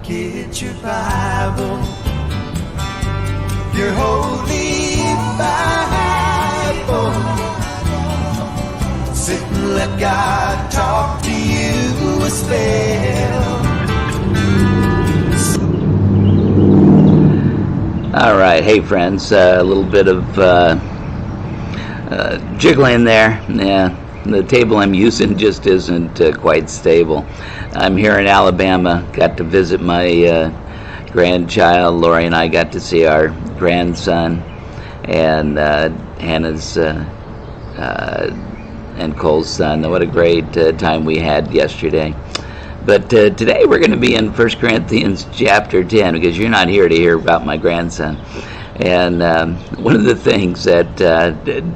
Get your Bible, your holy Bible. Sit and let God talk to you a spell. All right, hey friends, a little bit of jiggling there. Yeah, the table I'm using just isn't quite stable. I'm here in Alabama. Got to visit my grandchild. Lori and I got to see our grandson, and Hannah's and Cole's son. What a great time we had yesterday. But today we're going to be in 1 Corinthians chapter 10, because you're not here to hear about my grandson. And one of the things that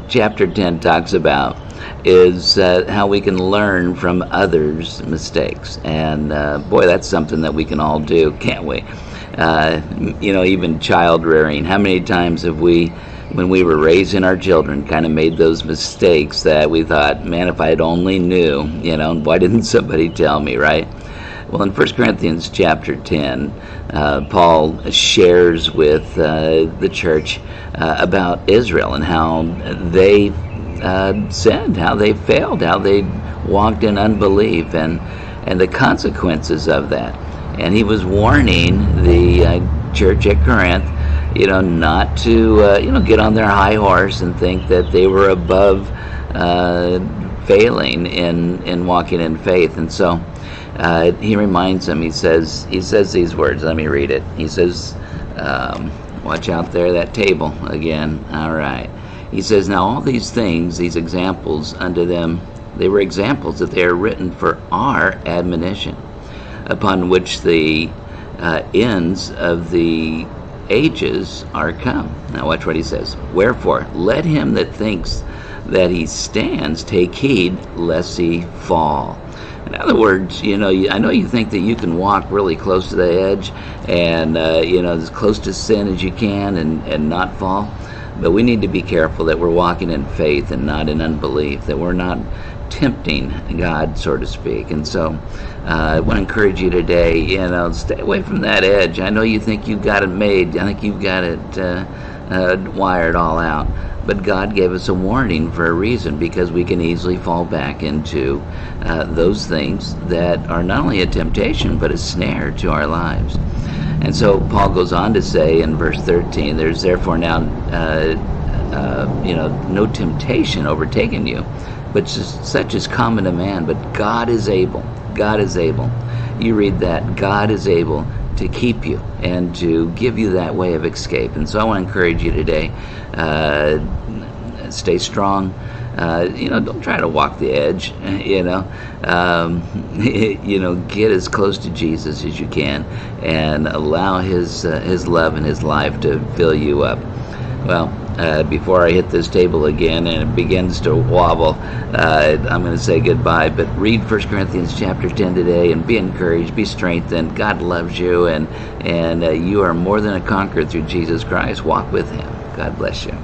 chapter 10 talks about is how we can learn from others' mistakes. And boy, that's something that we can all do, can't we? Even child rearing. How many times have we, when we were raising our children, kind of made those mistakes that we thought, man, if I'd only knew, why didn't somebody tell me, right? Well, in 1 Corinthians chapter 10, Paul shares with the church about Israel and how they sinned, how they failed, how they walked in unbelief, and the consequences of that. And he was warning the church at Corinth, not to, get on their high horse and think that they were above failing in walking in faith. And so he reminds them, he says these words. Let me read it. He says, watch out there, that table again. All right. He says, now all these things, these examples unto them, they were examples that they are written for our admonition, upon which the ends of the ages are come. Now watch what he says. Wherefore, let him that thinks that he stands take heed lest he fall. In other words, I know you think that you can walk really close to the edge and, as close to sin as you can and not fall. But we need to be careful that we're walking in faith and not in unbelief, that we're not tempting God, so to speak. And so I want to encourage you today, stay away from that edge. I know you think you've got it made. I think you've got it wired all out. But God gave us a warning for a reason, because we can easily fall back into those things that are not only a temptation, but a snare to our lives. And so Paul goes on to say in verse 13, there's therefore now, no temptation overtaken you, but such is common to man. But God is able. God is able. You read that. God is able to keep you and to give you that way of escape. And so I want to encourage you today, stay strong. Don't try to walk the edge. Get as close to Jesus as you can, and allow His love and His life to fill you up. Well, before I hit this table again and it begins to wobble, I'm going to say goodbye. But read 1 Corinthians chapter 10 today and be encouraged, be strengthened. God loves you, and you are more than a conqueror through Jesus Christ. Walk with Him. God bless you.